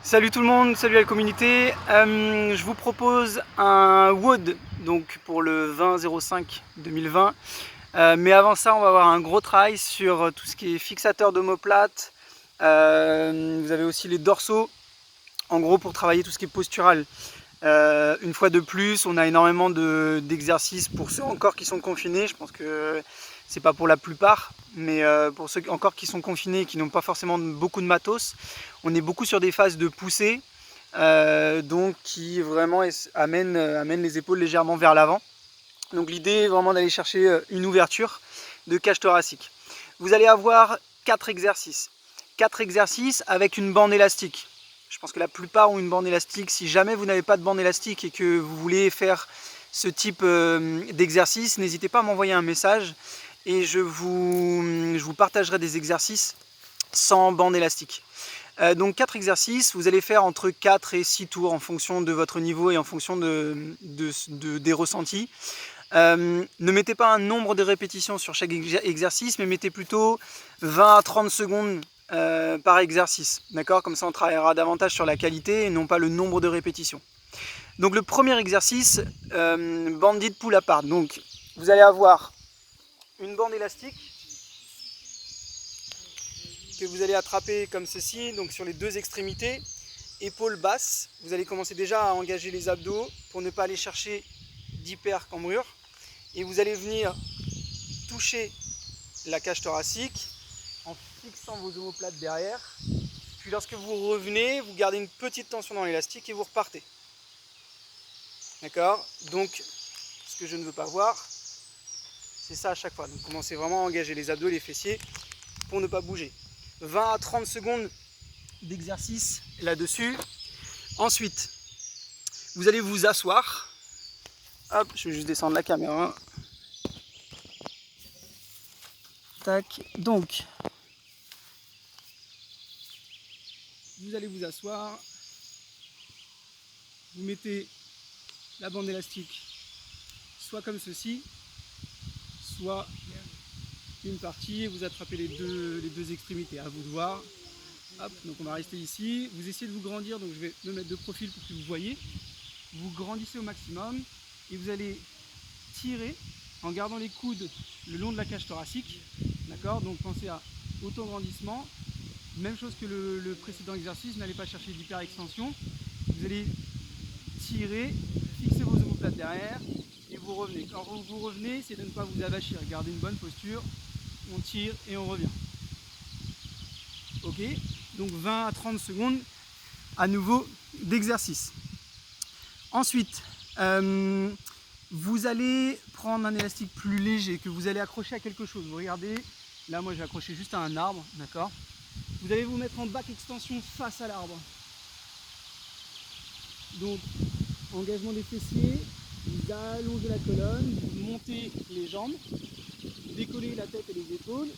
Salut tout le monde, salut la communauté. Je vous propose un WOD donc pour le 20-05-2020. Mais avant ça, on va avoir un gros travail sur tout ce qui est fixateur d'omoplate. Vous avez aussi les dorsaux, en gros pour travailler tout ce qui est postural. Une fois de plus, on a énormément d'exercices pour ceux encore qui sont confinés. Je pense que c'est pas pour la plupart, mais pour ceux encore qui sont confinés et qui n'ont pas forcément beaucoup de matos, on est beaucoup sur des phases de poussée, donc qui vraiment amènent les épaules légèrement vers l'avant. Donc l'idée est vraiment d'aller chercher une ouverture de cage thoracique. Vous allez avoir 4 exercices. 4 exercices avec une bande élastique. Je pense que la plupart ont une bande élastique. Si jamais vous n'avez pas de bande élastique et que vous voulez faire ce type d'exercice, n'hésitez pas à m'envoyer un message et je vous partagerai des exercices sans bande élastique. Donc 4 exercices, vous allez faire entre 4 et 6 tours en fonction de votre niveau et en fonction des ressentis. Ne mettez pas un nombre de répétitions sur chaque exercice, mais mettez plutôt 20 à 30 secondes par exercice. D'accord? Comme ça, on travaillera davantage sur la qualité et non pas le nombre de répétitions. Donc le premier exercice, bandit pull apart. Donc vous allez avoir une bande élastique que vous allez attraper comme ceci, donc sur les deux extrémités, épaules basses. Vous allez commencer déjà à engager les abdos pour ne pas aller chercher d'hypercambrure. Et vous allez venir toucher la cage thoracique en fixant vos omoplates derrière. Puis lorsque vous revenez, vous gardez une petite tension dans l'élastique et vous repartez. D'accord? Donc, ce que je ne veux pas voir, c'est ça à chaque fois. Donc commencez vraiment à engager les abdos et les fessiers pour ne pas bouger. 20 à 30 secondes d'exercice là-dessus. Ensuite, vous allez vous asseoir. Hop, je vais juste descendre la caméra. Tac. Donc, vous allez vous asseoir. Vous mettez la bande élastique soit comme ceci, soit une partie et vous attrapez les deux extrémités. À vous de voir. Hop, donc on va rester ici. Vous essayez de vous grandir, donc je vais me mettre de profil pour que vous voyez. Vous grandissez au maximum et vous allez tirer en gardant les coudes le long de la cage thoracique. D'accord? Donc pensez à auto-grandissement. Même chose que le précédent exercice, n'allez pas chercher d'hyper-extension. Vous allez tirer, fixer vos omoplates derrière et vous revenez. Quand vous revenez, c'est de ne pas vous avachir. Gardez une bonne posture. On tire et on revient. Ok? Donc 20 à 30 secondes à nouveau d'exercice. Ensuite, vous allez prendre un élastique plus léger que vous allez accrocher à quelque chose. Vous regardez, là moi j'ai accroché juste à un arbre, d'accord? Vous allez vous mettre en back extension face à l'arbre. Donc, engagement des fessiers, vous allongez la colonne, vous montez les jambes, décollez la tête et les épaules,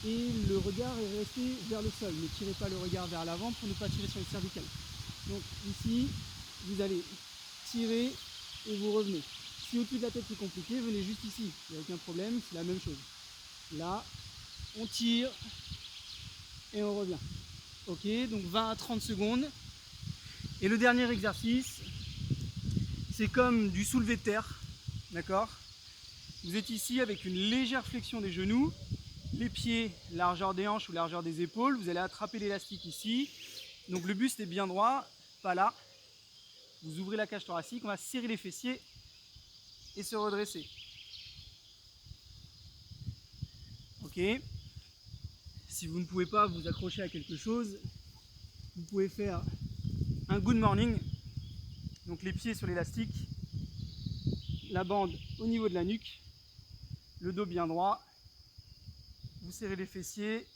et le regard est resté vers le sol. Ne tirez pas le regard vers l'avant pour ne pas tirer sur les cervicales. Donc ici, vous allez tirer et vous revenez. Si au-dessus de la tête c'est compliqué, venez juste ici, il n'y a aucun problème, c'est la même chose. Là, on tire et on revient. Ok, donc 20 à 30 secondes. Et le dernier exercice, c'est comme du soulevé de terre, d'accord? Vous êtes ici avec une légère flexion des genoux, les pieds largeur des hanches ou largeur des épaules, vous allez attraper l'élastique ici. Donc le buste est bien droit, pas là. Vous ouvrez la cage thoracique, on va serrer les fessiers et se redresser. Ok. Si vous ne pouvez pas vous accrocher à quelque chose, vous pouvez faire un good morning. Donc les pieds sur l'élastique, la bande au niveau de la nuque, le dos bien droit. Vous serrez les fessiers,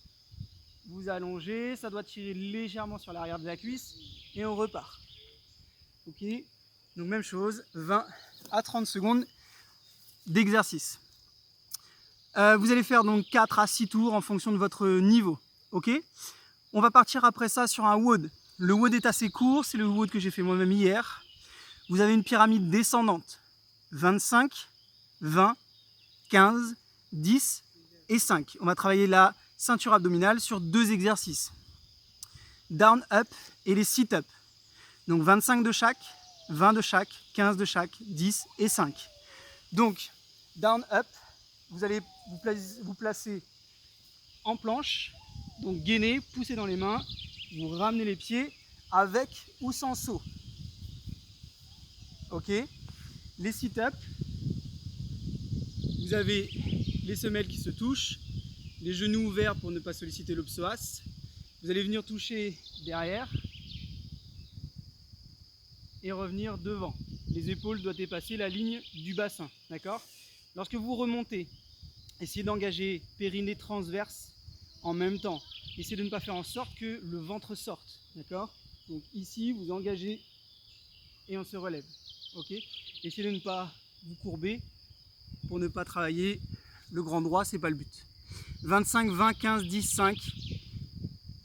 vous allongez, ça doit tirer légèrement sur l'arrière de la cuisse et on repart. Ok, donc même chose, 20 à 30 secondes d'exercice. Vous allez faire donc 4 à 6 tours en fonction de votre niveau. Ok, on va partir après ça sur un WOD. Le WOD est assez court, c'est le WOD que j'ai fait moi-même hier. Vous avez une pyramide descendante, 25, 20, 15, 10 et 5. On va travailler la ceinture abdominale sur 2 exercices. Down, up et les sit-up. Donc 25 de chaque, 20 de chaque, 15 de chaque, 10 et 5. Donc down up, vous allez vous placer en planche, donc gainer, pousser dans les mains, vous ramenez les pieds avec ou sans saut. Ok. Les sit-up, vous avez les semelles qui se touchent, les genoux ouverts pour ne pas solliciter le psoas. Vous allez venir toucher derrière et revenir devant. Les épaules doivent dépasser la ligne du bassin, d'accord? Lorsque vous remontez, essayez d'engager périnée transverse en même temps. Essayez de ne pas faire en sorte que le ventre sorte, d'accord? Donc ici, vous engagez et on se relève, ok? Essayez de ne pas vous courber pour ne pas travailler le grand droit, c'est pas le but. 25, 20, 15, 10, 5.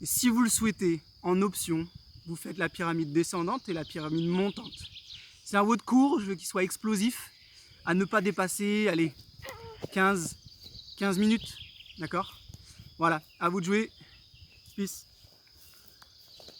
Et si vous le souhaitez, en option, vous faites la pyramide descendante et la pyramide montante. C'est un WOD court, je veux qu'il soit explosif, à ne pas dépasser, allez, 15 minutes, d'accord? Voilà, à vous de jouer. Peace.